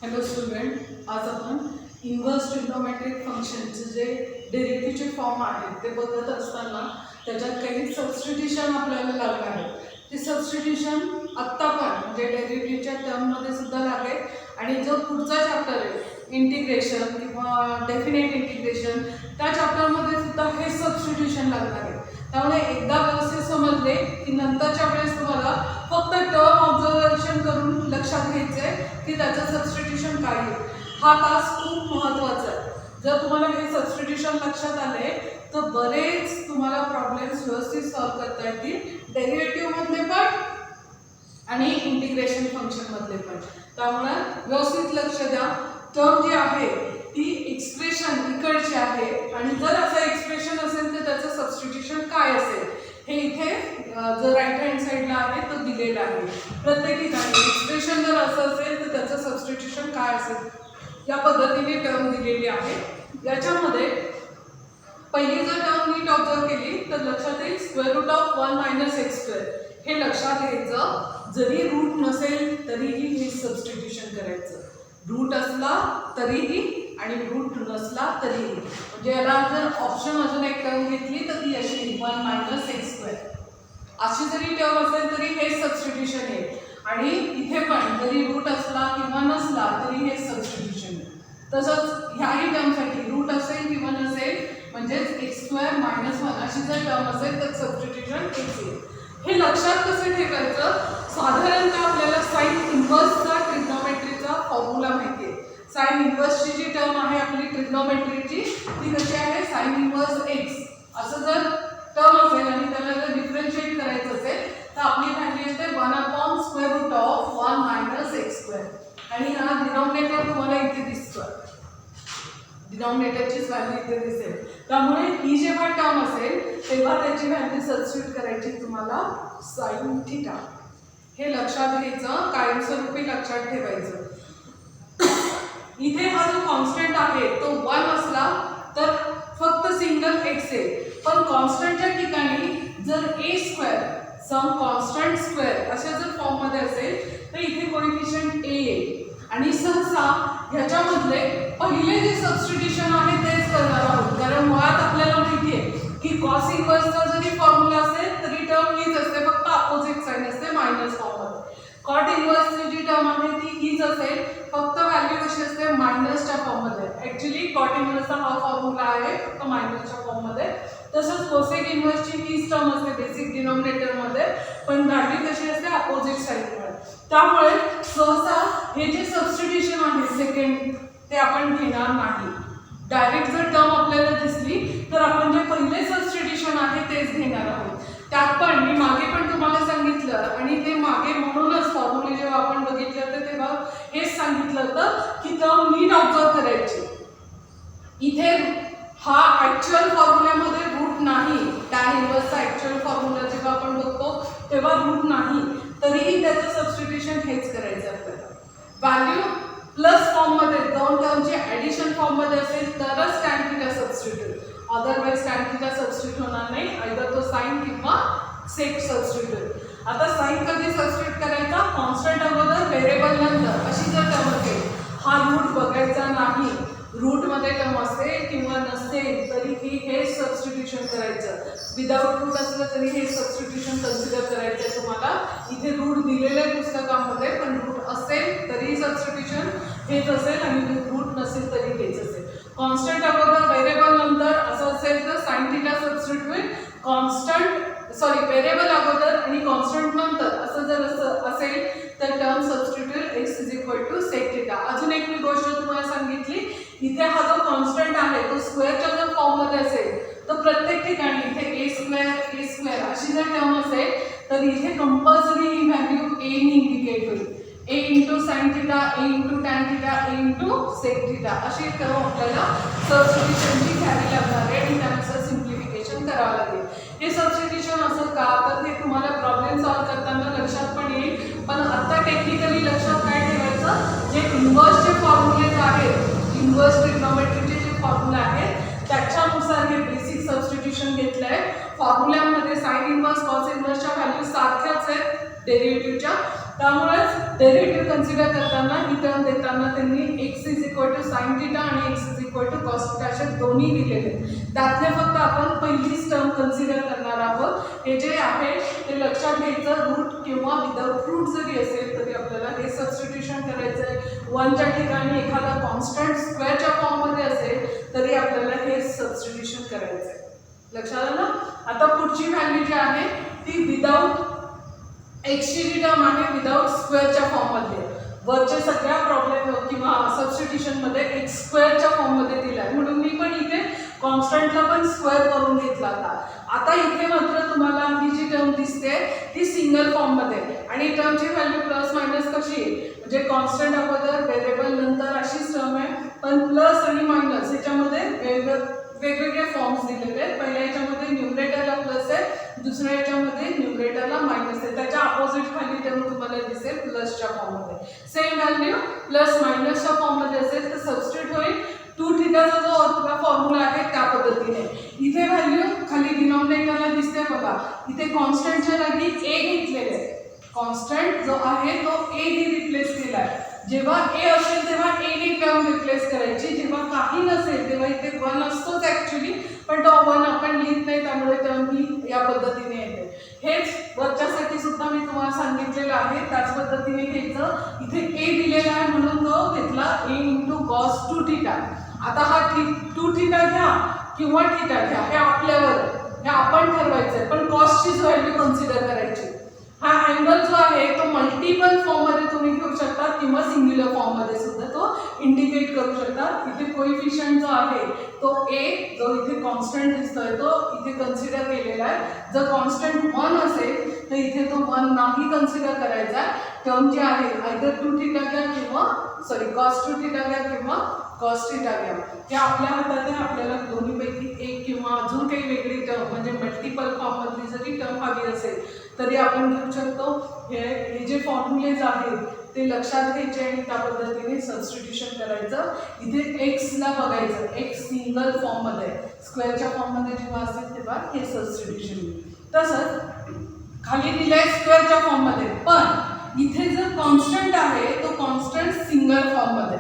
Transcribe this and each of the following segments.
Hello student, आज आपण inverse trigonometric फंक्शनचे जे डेरिव्हेटिव्हचे फॉर्म आहेत ते बघत असताना त्याच्यात काही सबस्टिट्यूशन आपल्याला लागणार आहे. ते सबस्टिट्यूशन आत्ता पण म्हणजे डेरिव्हेटिव्हच्या टर्ममध्ये सुद्धा लागेल आणि जो पुढचा चॅप्टर आहे इंटिग्रेशन किंवा डेफिनेट इंटिग्रेशन त्या चॅप्टरमध्ये सुद्धा हे सबस्टिट्यूशन लागणार आहे. त्यामुळे एकदा व्यवस्थित समजले की नंतरच्या वेळेस तुम्हाला फक्त टर्म ऑब्झर्वेशन करून लक्षात घ्यायचं आहे की त्याचं सबस्टिट्यूशन काय आहे. हा तास खूप महत्त्वाचा आहे. जर तुम्हाला हे सबस्टिट्यूशन लक्षात आले तर बरेच तुम्हाला प्रॉब्लेम्स व्यवस्थित सॉल्व्ह करता येतील, डेरिव्हेटिव्हमधले पण आणि इंटिग्रेशन फंक्शनमधले पण. त्यामुळे व्यवस्थित लक्ष द्या. टर्म जी आहे ती एक्सप्रेशन इकडची आहे आणि जर असं एक्सप्रेशन असेल तर त्याचं सबस्टिट्यूशन काय असेल हे इथे जर राईट हँड साईडला आहे तर दिलेलं आहे. प्रत्येक ठिकाणी एक्सप्रेशन जर असं असेल तर त्याचं सबस्टिट्यूशन काय असेल या पद्धतीने टर्म दिलेली आहे. याच्यामध्ये पहिली जर टर्म नीट ऑब्झर्व केली तर लक्षात येईल स्क्वेअर रूट ऑफ 1 - x² हे लक्षात घ्यायचं. जरी रूट नसेल तरीही हे सबस्टिट्यूशन करायचं. रूट असला तरीही आणि रूट नसला तरीही. म्हणजे याला जर ऑप्शन अजून एक टर्म घेतली तर ती अशी 1 - x². अशी जरी टर्म असेल तरी हे सबस्टिट्यूशन आहे. आणि इथे पण जरी रूट असला किंवा नसला तरी हे सबस्टिट्यूशन आहे. तसंच ह्याही टर्मसाठी रूट असेल किंवा नसेल म्हणजेच x² - 1 अशी जर टर्म असेल तर सबस्टिट्यूशन x येईल. हे लक्षात कसं ठेवायचं? साधारणतः आपल्याला साइन इन्व्हर्सचा ट्रिग्नोमेट्रीचा फॉर्म्युला माहिती आहे. साइन इन्व्हर्सची जी टर्म आहे आपली ट्रिग्नोमेट्रीची ती कशी आहे? साइन इन्व्हर्स x असं जर टर्म असेल आणि त्याला जर डिफरन्शिएट करायचं असेल तर आपली व्हॅल्यू येते 1/√1 - x². आणि हा डिनॉमिनेटर तुम्हाला इथे दिसतो. डिनॉमिनेटरचीच व्हॅल्यू इथे दिसेल. त्यामुळे ही जेव्हा टर्म असेल तेव्हा त्याची व्हॅल्यू सबस्टिट्यूट करायची तुम्हाला साइन थीटा. हे लक्षात घ्यायचं, कायमस्वरूपी लक्षात ठेवायचं. इथे हा जो कॉन्स्टंट आहे तो 1 असला तर फक्त सिंगल x आहे. पण कॉन्स्टंटच्या ठिकाणी जर a² सम कॉन्स्टंट स्क्वेअर अशा जर फॉर्ममध्ये असेल तर इथे कोएफिशियंट a येईल. आणि सहसा ह्याच्यामधले पहिले जे सबस्टिट्यूशन आहे तेच करणार आहोत. कारण मुळात आपल्याला माहिती आहे की कॉस इन्व्हर्सचा जरी फॉर्म्युला असेल तरी टर्म हीच असते, फक्त अपोजिट साइन असते मायनस फॉर्ममध्ये. कॉट इन्व्हर्सची जी टर्म आहे ती हीच असेल, फक्त व्हॅल्यू कशी असते मायनसच्या फॉर्ममध्ये. ॲक्च्युली कॉट इन्व्हर्सचा हा फॉर्म्युला आहे फक्त मायनसच्या फॉर्ममध्ये. तसंच कोसेक इन्व्हर्सची हीच टर्म असते बेसिक डिनॉमिनेटरमध्ये, पण व्हॅल्यू कशी असते अपोजिट साइडमध्ये. त्यामुळे सहसा हे जे सबस्टिट्यूशन आहे सेकंड ते आपण घेणार नाही. डायरेक्ट जर टर्म आपल्याला दिसली तर आपण जे पहिले सबस्टिट्यूशन आहे तेच घेणार आहोत. त्यात पण मी मागे पण तुम्हाला सांगितलं आणि ते मागे म्हणूनच फॉर्म्युले जेव्हा आपण बघितले होते तेव्हा हेच सांगितलं होतं की टर्म नीट ऑब्झर्व करायची. इथे हा ॲक्च्युअल फॉर्म्युल्यामध्ये रूट नाही. टॅन इन्व्हर्सचा ॲक्च्युअल फॉर्म्युला जेव्हा आपण बघतो तेव्हा रूट नाही, तरीही त्याचं सबस्टिट्यूशन हेच करायचं आपल्याला. व्हॅल्यू प्लस फॉर्ममध्ये दोन टर्मची ॲडिशन फॉर्ममध्ये असेल तरच tan theta substitute, otherwise tan theta substitute होणार नाही. आयदर तो साइन किंवा सेक सबस्टिट्यूट. आता साइन कधी सबस्टिट्यूट करायचा? कॉन्स्टंट अगोदर व्हेरिएबल नंतर अशी जर टर्म असेल हा रूट बघायचा नाही. रूटमध्ये टर्म असेल किंवा नसेल तरीही हे सबस्टिट्यूशन करायचं. विदाउट रूट असलं तरी हे सबस्टिट्यूशन कन्सिडर करायचं आहे तुम्हाला. इथे रूट दिलेलं आहे पुस्तकामध्ये, पण रूट असेल तरी सबस्टिट्यूशन हेच असेल आणि रूट नसेल तरी हेच असेल. कॉन्स्टंट अगोदर व्हेरिएबल नंतर असं असेल तर साइन थीटा सबस्टिट्यूट होईल. व्हेरिएबल अगोदर आणि कॉन्स्टंट नंतर असं जर असेल तर term substitute x = sec theta. अजून एक मी गोष्ट तुम्हाला सांगितली, इथे हा जो कॉन्स्टंट आहे तो स्क्वेअरच्या जर फॉर्ममध्ये असेल तर प्रत्येक ठिकाणी इथे a² अशी जर टर्म असेल तर इथे कंपल्सरी ही व्हॅल्यू a नी इंडिकेट होईल. a × sin theta, a × tan theta, a × sec theta अशी एक टर्म आपल्याला सबस्टिट्यूशनची घ्यावी लागणार आहे आणि त्यानुसार सिम्प्लिफिकेशन करावं लागेल. हे सबस्टिट्यूशन असं का तर ते तुम्हाला प्रॉब्लेम सॉल्व्ह करताना लक्षात पण येईल. पण आता टेक्निकली लक्षात काय ठेवायचं, जे इन्व्हर्सचे फॉर्म्युलेज आहेत, इन्व्हर्स ट्रिग्नोमेट्रीचे जे फॉर्म्युला आहेत त्याच्यानुसार हे बेसिक सबस्टिट्यूशन घेतलं आहे. फॉर्म्युल्यामध्ये साइन इन्व्हर्स कॉस इन्व्हर्सच्या व्हॅल्यू सारख्याच आहेत डेरिव्हेटिव्हच्या, त्यामुळेच डेरिव्हेटिव्ह कन्सिडर करताना ही टर्म देताना त्यांनी x is equal to sine theta आणि x is equal to cos theta असे दोन्ही दिलेले आहेत. त्यातले फक्त आपण पहिलीच टर्म कन्सिडर करणार आहोत. हे जे आहे ते लक्षात घ्यायचं. रूट किंवा विदाउट रूट जरी असेल तरी आपल्याला हे सबस्टिट्यूशन करायचं आहे. 1च्या ठिकाणी एखादा कॉन्स्टंट स्क्वेअरच्या फॉर्ममध्ये असेल तरी आपल्याला हे सबस्टिट्यूशन करायचं आहे. लक्षात आलं ना. आता पुढची व्हॅल्यू जी आहे ती विदाउट एक्सची जी टर्म आहे विदाउट स्क्वेअरच्या फॉर्ममध्ये. वरच्या सगळ्या प्रॉब्लेम किंवा सबस्टिट्यूशनमध्ये एक्स स्क्वेअरच्या फॉर्ममध्ये दिला आहे म्हणून मी पण इथे कॉन्स्टंटला पण स्क्वेअर करून घेतला होता. आता इथे मात्र तुम्हाला ही जी टर्म दिसते ती सिंगल फॉर्ममध्ये आणि टर्मची व्हॅल्यू प्लस मायनस कशी आहे म्हणजे कॉन्स्टंट अगोदर व्हेरिएबल नंतर अशीच टर्म आहे पण प्लस आणि मायनस ह्याच्यामध्ये वेगवेगळे फॉर्म्स दिलेले आहेत. पहिल्या ह्याच्यामध्ये न्यूमरेटरला प्लस आहे दुसऱ्या ह्याच्यामध्ये न्यूमरेटरला मायनस आहे. त्याच्या अपोजिट खाली टर्म तुम्हाला दिसेल प्लसच्या फॉर्ममध्ये. सेम व्हॅल्यू प्लस मायनसच्या फॉर्ममध्ये असेल तर सबस्टिट्यूट होईल. 2 थिटाचा जो आपला फॉर्म्युला आहे त्या पद्धतीने. इथे व्हॅल्यू खाली डिनॉमिनेटरला दिसते बघा. इथे कॉन्स्टंटच्या जागी ए घेतलेले आहे. कॉन्स्टंट जो आहे तो ए ने रिप्लेस केला आहे. जेव्हा ए असेल तेव्हा ए ने टर्म रिप्लेस करायची. जेव्हा काही नसेल तेव्हा इथे 1 असतोच ॲक्च्युली पण तो 1 आपण लिहित नाही त्यामुळे टर्म ही या पद्धतीने येते. हेच वरच्यासाठी सुद्धा मी तुम्हाला सांगितलेलं आहे त्याच पद्धतीने घ्यायचं. इथे ए दिलेला आहे म्हणून तो घेतला ए इंटू कॉस 2 थिटा. आता हा 2 थिटा घ्या किंवा थिटा घ्या हे आपल्यावर हे आपण ठरवायचं पण कॉसचीच व्हॅल्यू कन्सिडर करायची. हा अँगल जो आहे तो मल्टिपल फॉर्ममध्ये तुम्ही घेऊ शकता किंवा सिंग्युलर फॉर्ममध्ये सुद्धा तो इंडिकेट करू शकता. इथे कोइफिशियंट जो आहे तो ए जो इथे कॉन्स्टंट दिसतोय तो इथे कन्सिडर केलेला आहे. जर कॉन्स्टंट 1 असेल तर इथे तो 1 नाही कन्सिडर करायचा. टर्म जी आहे आयदर 2 थिटा घ्या किंवा कॉस 2 थिटा घ्या किंवा कॉस थिटा घ्या. हे आपल्या हातात आहे. आपल्याला दोन्हीपैकी एक किंवा अजून काही वेगळी टर्म म्हणजे मल्टिपल फॉर्ममधली जरी टर्म हवी असेल तरी आपण घेऊ शकतो. हे जे फॉर्म्युलेज आहेत ते लक्षात घ्यायचे आणि त्या पद्धतीने सबस्टिट्यूशन करायचं. इथे एक्सला बघायचं एक्स सिंगल फॉर्ममध्ये स्क्वेअरच्या फॉर्ममध्ये जेव्हा असेल तेव्हा हे सबस्टिट्यूशन होईल. तसंच खाली दिलंय स्क्वेअरच्या फॉर्ममध्ये पण इथे जर कॉन्स्टंट आहे तो कॉन्स्टंट सिंगल फॉर्ममध्ये.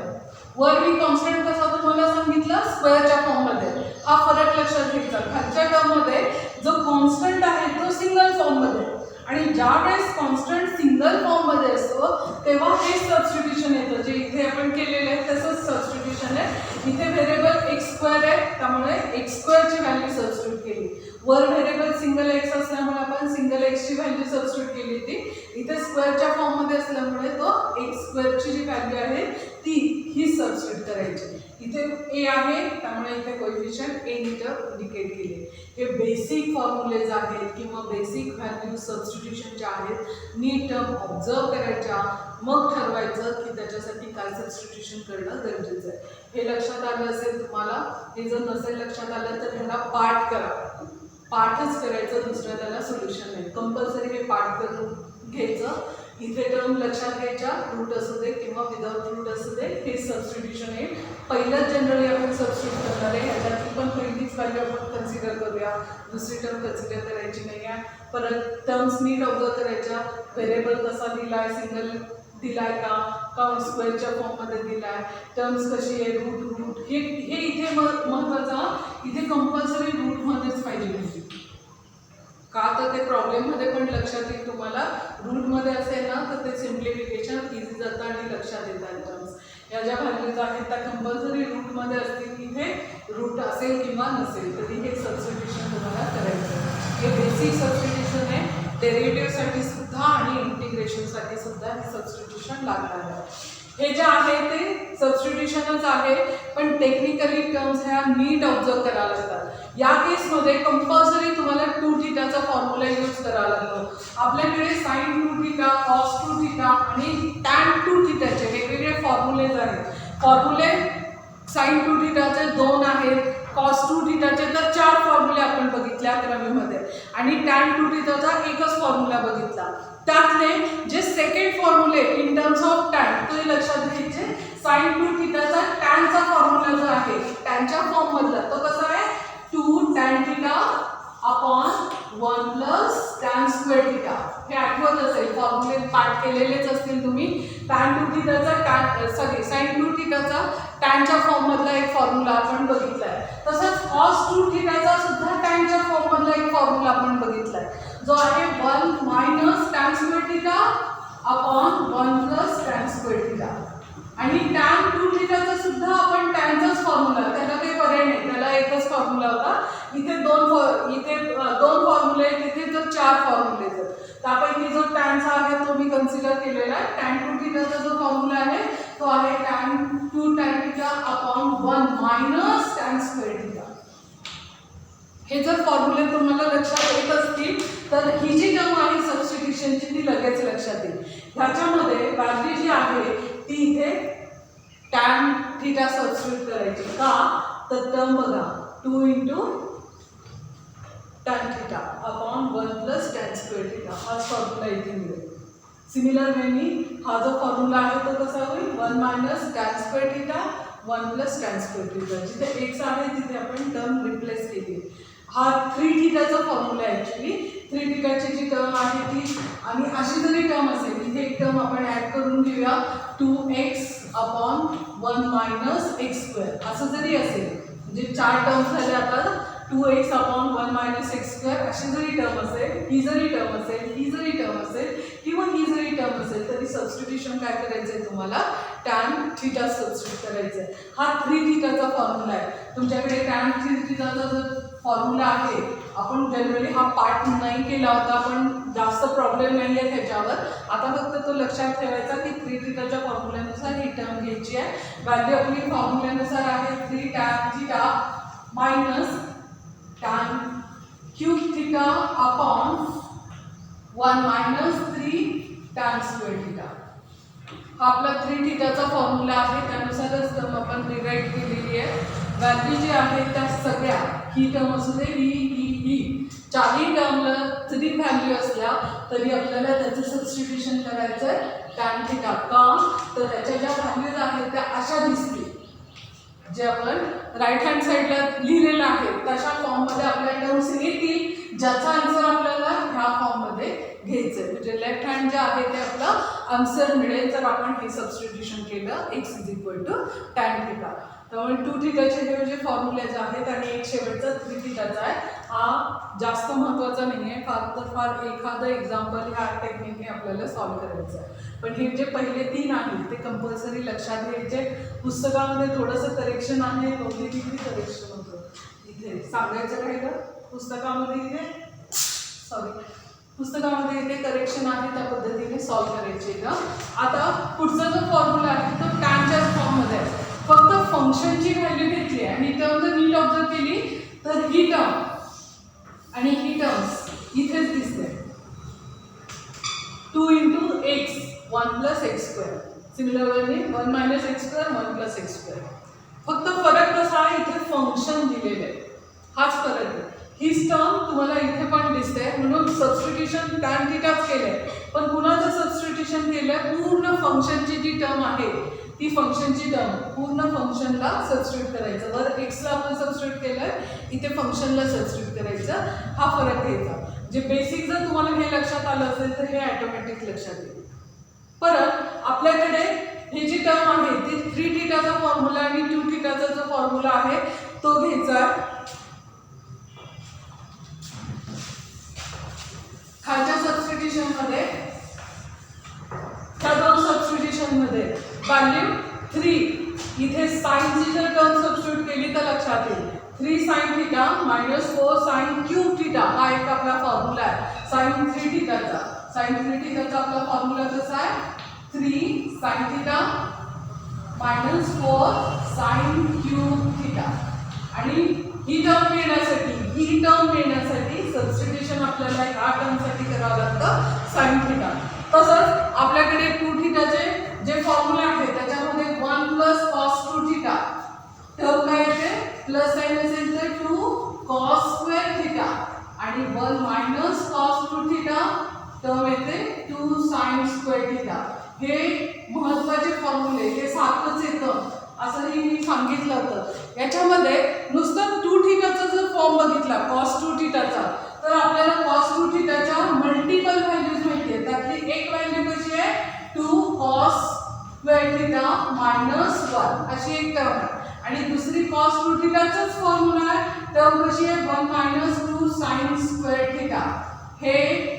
वर मी कॉन्स्टंट कसा तुम्हाला सांगितलं स्क्वेअरच्या फॉर्ममध्ये. हा फरक लक्षात घ्यायचा. खालच्या टर्ममध्ये जो कॉन्स्टंट आहे तो सिंगल फॉर्ममध्ये आणि ज्या वेळेस कॉन्स्टंट सिंगल फॉर्ममध्ये असतो तेव्हा हे सबस्टिट्यूशन येतं जे इथे आपण केलेलं आहे तसंच सबस्टिट्यूशन आहे. इथे व्हेरिएबल एक्स स्क्वेअर आहे त्यामुळे एक्स स्क्वेअरची व्हॅल्यू सबस्टिट्यूट केली. वर व्हेरिएबल सिंगल एक्स असल्यामुळे आपण सिंगल एक्सची व्हॅल्यू सबस्टिट्यूट केली होती. इथे स्क्वेअरच्या फॉर्ममध्ये असल्यामुळे तो एक्स स्क्वेअरची जी व्हॅल्यू आहे ती ही सबस्टिट्यूट करायची. इथे ए आहे त्यामुळे इथे कोइफिशियंट ए मीटर इंडिकेट केले. हे बेसिक फॉर्म्युलेज आहेत किंवा बेसिक व्हॅल्यू सबस्टिट्यूशनच्या आहेत. नीट टर्म ऑब्झर्व करायच्या मग ठरवायचं की त्याच्यासाठी काय सबस्टिट्यूशन करणं गरजेचं आहे. हे लक्षात आलं असेल तुम्हाला. हे जर नसेल लक्षात आलं तर ह्याला पाठ करा. पाठच करायचं दुसरं त्याला सोल्युशन नाही. कंपल्सरी हे पाठ करून घ्यायचं. इथे टर्म लक्षात घ्यायच्या रूट असू दे किंवा विदाउट रूट असू दे हे सबस्टिट्यूशन आहे. पहिलंच जनरली आपण सबस्टिट्यूट करणार आहे. ह्याच्यातली पण पहिलीच व्हॅल्यू आपण कन्सिडर करूया. दुसरी टर्म कन्सिडर करायची नाही आहे. परत टर्म्स नीट ऑब्झर्व करायच्या. व्हेरिएबल कसा दिला आहे सिंगल दिलाय का स्क्वेअरच्या फॉर्ममध्ये दिलाय. टर्म्स कशी आहे रूट हे इथे महत्त्वाचं. इथे कंपल्सरी रूटमध्येच पाहिजे होती का तर ते प्रॉब्लेममध्ये पण लक्षात येईल तुम्हाला. रूटमध्ये असेल ना तर ते सिम्प्लिफिकेशन इझी जातं आणि लक्षात येतात. टर्म्स या ज्या व्हॅल्यूज आहेत त्या कंपल्सरी रूटमध्ये असतील. इथे रूट असेल किंवा नसेल तरी हे सबस्टिट्यूशन तुम्हाला करायचं. हे बेसिक सबस्टिट्यूशन आहे. डेरिव्हेटिव्हसाठी सुद्धा आणि इंटिग्रेशनसाठी सुद्धा हे सबस्टिट्यूशन लागणार आहे. हे जे आहे ते सबस्टिट्यूशनच आहे पण टेक्निकली टर्म्स ह्या नीट ऑब्झर्व करायला लागतात. या केसमध्ये कंपल्सरी तुम्हाला 2 थिटाचा फॉर्म्युला यूज करावा लागतो. आपल्याकडे साइन 2 थिटा कॉस 2 थिटा आणि टॅन 2 थिटाचे वेगवेगळे फॉर्म्युलेज आहेत. फॉर्म्युले साइन 2 थिटाचे 2 आहेत. कॉस 2 थिटाचे तर 4 फॉर्म्युले आपण बघितले 11वीमध्ये आणि टॅन 2 थिटाचा एकच फॉर्म्युला बघितला. त्यातले जे सेकंड फॉर्म्युले इन टर्म्स ऑफ टॅन तो लक्षात घ्यायचे. साइन 2 थिटाचा टॅनचा फॉर्म्युला जो आहे टॅनच्या फॉर्ममधला तो कसा आहे 2 tan theta upon 1 plus tan square theta. हे आठवत असेल, फॉर्म्युले पाठ केलेलेच असतील तुम्ही. टॅन टू थिटाचा साइन टू थिटाचा टॅनच्या फॉर्म मधला एक फॉर्म्युला आपण बघितलाय. तसंच कॉस टू थिटाचा सुद्धा टॅनच्या फॉर्म मधला एक फॉर्म्युला आपण बघितलाय, जो आहे 1 minus tan square theta upon 1 plus tan square theta. आणि टॅन टू थिटाचा सुद्धा आपण टॅनचाच फॉर्म्युला, त्याला काही पर्याय नाही, त्याला एकच फॉर्म्युला होता. इथे दोन फॉर्म्युले आहेत, तिथे तर 4 फॉर्म्युले आहेत. त्यापैकी जो टॅनचा आहे तो मी कन्सिडर केलेला आहे. टॅन टू थिटाचा जो फॉर्म्युला आहे तो आहे tan two tan theta upon 1 minus tan square theta. हे जर फॉर्म्युले तुम्हाला लक्षात येत असतील तर ही जी टर्म आहे सबस्टिट्यूशनची ती लगेच लक्षात येईल. ह्याच्यामध्ये व्हॅल्यू जी आहे ती इथे टॅन थिटा सबस्टिट्यूट करायची. का तर टर्म बघा 2 into tan theta upon 1 plus tan square theta हाच फॉर्म्युला इथे मिळेल. सिमिलर वेनी हा जो फॉर्म्युला आहे तो कसा होईल 1 minus tan square theta 1 plus tan square theta. जिथे एक्स आहे तिथे आपण टर्म रिप्लेस केली. हा 3 थिटाचा फॉर्म्युला आहे ॲक्च्युली. 3 थिटाची जी टर्म आहे ती, आणि अशी जरी टर्म असेल इथे एक टर्म आपण ॲड करून घेऊया 2x upon 1 minus x square असं जरी असेल, म्हणजे 4 टर्म्स झाले आता 2x upon 1 minus x square अशी जरी टर्म असेल, ही जरी टर्म असेल, ही जरी टर्म असेल किंवा ही जरी टर्म असेल तरी सबस्टिट्यूशन काय करायचं आहे तुम्हाला टॅन थिटा सबस्टिट्यूट करायचं आहे. हा 3 थिटाचा फॉर्म्युला आहे. तुमच्याकडे टॅन थिटाचा जो फॉर्म्युला आहे आपण जनरली हा पार्ट नाही केला होता, पण जास्त प्रॉब्लेम नाही आहे त्याच्यावर. आता फक्त तो लक्षात ठेवायचा की 3 थिटाच्या फॉर्म्युल्यानुसार ही टर्म घ्यायची आहे. व्हॅल्यू आपली फॉर्म्युल्यानुसार आहे 3 tan theta minus tan cube theta upon 1 minus 3 tan square theta. हा आपला 3 थिटाचा फॉर्म्युला आहे, त्यानुसारच टर्म आपण डिराईव्ह केलेली आहे. व्हॅल्यू जी आहे त्या सगळ्या, ही टर्म असू दे, ही चारही टर्मला जरी व्हॅल्यू असल्या तरी आपल्याला त्याचं सबस्टिट्यूशन करायचं आहे टॅन थिटा. का तर त्याच्या ज्या व्हॅल्यूज आहेत त्या अशा दिसतील, जे आपण राईट हँड साईडला लिहिलेलं आहे तशा फॉर्ममध्ये आपल्या टर्म्स येतील, ज्याचा आन्सर आपल्याला ह्या फॉर्ममध्ये घ्यायचं आहे. म्हणजे लेफ्ट हँड जे आहे ते आपलं आन्सर मिळेल जर आपण हे सबस्टिट्यूशन केलं x is equal to tan theta. त्यामुळे 2 थिटाचे हे जे फॉर्म्युलेज आहेत आणि एक शेवटचा 3 थिटाचा आहे, हा जास्त महत्त्वाचा नाही आहे. फार तर फार एखादं एक्झाम्पल ह्या टेक्निकने आपल्याला सॉल्व्ह करायचं आहे. पण हे जे पहिले 3 आहेत ते कंपल्सरी लक्षात घ्यायचे. पुस्तकामध्ये थोडंसं करेक्शन आहे, दोन्ही करेक्शन होतं. इथे सांगायचं राहिलं पुस्तकामध्ये इथे करेक्शन आहे, त्या पद्धतीने सॉल्व्ह करायचे का. आता पुढचा जो फॉर्म्युला आहे तो टॅनच्या फॉर्ममध्ये आहे. फक्त फंक्शनची व्हॅल्यू घेतली आहे आणि टर्म जर नीट ऑब्झर्व केली तर ही टर्म आणि ही टर्म्स इथेच दिसते 2 into x 1 plus x square. Similar वेने 1 minus x square 1 plus x square. फक्त फरक कसा आहे, इथे फंक्शन दिलेलं आहे, हाच फरक आहे. हीच टर्म तुम्हाला इथे पण दिसते, म्हणून सबस्टिट्यूशन टॅन थिटाच केलंय. पण कुणाचं सबस्टिट्यूशन केलंय, पूर्ण फंक्शनची जी टर्म आहे ती फंक्शनची टर्म पूर्ण फंक्शनला सबस्टिट्यूट करायचं. वर एक्सला आपण सबस्टिट्यूट केलंय, इथे फंक्शनला सबस्टिट्यूट करायचं. हा फरक घ्यायचा. जे बेसिक जर तुम्हाला हे लक्षात आलं असेल तर हे ऑटोमॅटिक लक्षात येईल. परत आपल्याकडे हे जी टर्म आहे ती 3 थिटाचा फॉर्म्युला आणि 2 थिटाचा जो फॉर्म्युला आहे तो घ्यायचा. खालच्या सबस्टिट्यूशनमध्ये, त्या दोन सबस्टिट्यूशनमध्ये व्हॅल्यू 3 इथे साइनची जर टर्म सबस्टिट्यूट केली तर लक्षात येईल 3 sine theta minus 4 sine cube theta. हा एक आपला फॉर्म्युला आहे साइन 3 थिटाचा. साइन 3 थिटाचा आपला फॉर्म्युला कसा आहे 3 sine theta minus 4 sine cube theta. आणि ही टर्म मिळण्यासाठी सबस्टिट्यूशन आपल्याला ह्या टर्मसाठी करावं लागतं साइन थिटा. तसंच आपल्याकडे 2 थिटाचे जे फॉर्म्युला आहे त्याच्यामध्ये 1 प्लस कॉस 2 थिटा टर्म काय येते, प्लस साइन असेल तर 2 कॉस स्क्वेअर थिटा आणि 1 मायनस कॉस 2 थिटा टर्म येते 2 साइन स्क्वेअर थिटा. हे महत्त्वाचे फॉर्म्युले, हे सारखंच येतं असंही मी सांगितलं होतं. याच्यामध्ये नुसतं 2 थिटाचा जर फॉर्म बघितला कॉस 2 थिटाचा तर तर आपल्याला cos 2 थिटाच्या मल्टिपल व्हॅल्यूज माहिती आहे. त्यातली एक व्हॅल्यू कशी आहे 2 cos स्क्वेअर थिटा मायनस 1 अशी एक टर्म आहे. आणि दुसरी cos 2 थिटाचाच फॉर्म्युला आहे. टर्म कशी आहे 1 मायनस 2 sin स्क्वेअर थिटा. हे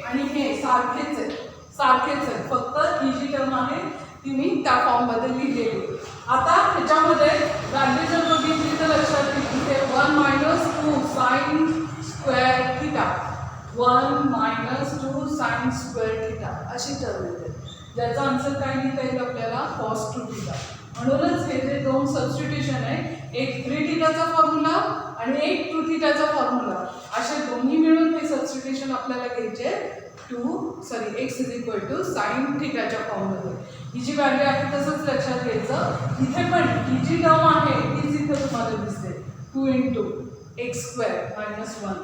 आणि हे सारखेच आहेत फक्त ही जी टर्म आहे ती मी त्या फॉर्म मध्ये लिहिलेली. आता ह्याच्यामध्ये व्हॅल्यू जर बघितली तर लक्षात येईल इथे 1 minus 2 sin square theta 1 minus 2 sin square theta अशी टर्म येते, ज्याचा आन्सर काय लिहिता येईल आपल्याला cos 2 थिटा. म्हणूनच हे जे दोन सबस्टिट्यूशन आहे, एक 3 थिटाचा फॉर्म्युला आणि एक 2 थिटाचा फॉर्म्युला, असे दोन्ही मिळून हे सबस्टिट्यूशन आपल्याला घ्यायचे x is equal to sine थिटाच्या फॉर्ममध्ये. ही जी व्हॅल्यू आहे तसंच लक्षात घ्यायचं. इथे पण ही जी टर्म आहे तीच इथे तुम्हाला दिसते 2 इंटू एक्स स्क्वेअर मायनस 1,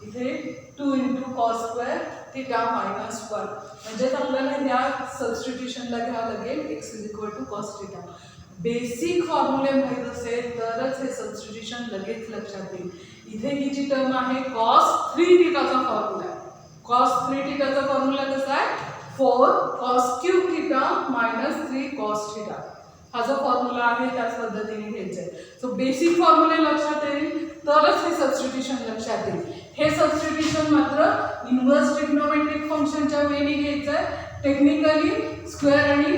इथे 2 into cos square theta minus 1. म्हणजेच आपल्याला ह्या सबस्टिट्यूशनला घ्यावं लागेल x is equal to cos theta. Basic फॉर्म्युले माहीत असेल तरच हे सबस्टिट्यूशन लगेच लक्षात येईल. इथे ही जी टर्म आहे cos 3 थिटाचा फॉर्म्युला आहे. cos 3 थिटाचा फॉर्म्युला कसा आहे 4 cos cube theta minus 3 cos theta. हा जो फॉर्म्युला आहे त्याच पद्धतीने घ्यायचा आहे. सो बेसिक फॉर्म्युले लक्षात येईल तरच हे सबस्टिट्यूशन लक्षात येईल. हे सबस्टिट्यूशन मात्र इनव्हर्स ट्रिग्नोमेट्रिक फंक्शनच्या वेळी घ्यायचं आहे. टेक्निकली स्क्वेअर आणि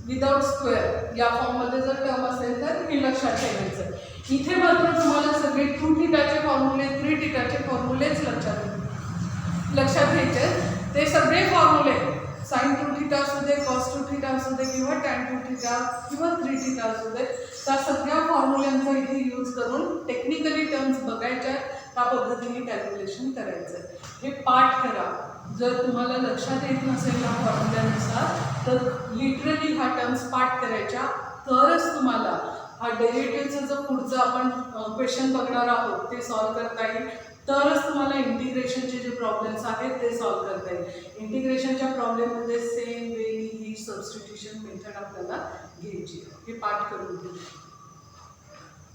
विदाउट स्क्वेअर या फॉर्ममध्ये जर टर्म असेल तर हे लक्षात ठेवायचं. इथे मात्र तुम्हाला सगळे 2 थिटाचे फॉर्म्युले 3 थिटाचे फॉर्म्युलेच लक्षात घ्यायचे. ते सगळे फॉर्म्युले sin 2 थिटा असू दे, cos 2 थिटा असू दे किंवा tan 2 थिटा किंवा 3 थिटा असू दे, त्या सगळ्या फॉर्म्युल्यांचा इथे यूज करून टेक्निकली टर्म्स बघायच्या, त्या पद्धतीने कॅल्क्युलेशन करायचं. हे पाठ करा. जर तुम्हाला लक्षात येत नसेल या फॉर्म्युल्यानुसार तर लिटरली ह्या टर्म्स पाठ करायच्या, तरच तुम्हाला हा डेरिव्हेटिव्हचं जो पुढचं आपण क्वेश्चन बघणार आहोत ते सॉल्व्ह करता येईल. तरच तुम्हाला इंटिग्रेशनचे जे प्रॉब्लेम्स आहेत ते सॉल्व्ह करता येईल. इंटिग्रेशनच्या प्रॉब्लेममध्ये सेम वेनी ही सबस्टिट्यूशन मेथड आपल्याला घ्यायची. हे पाठ करून घेऊ.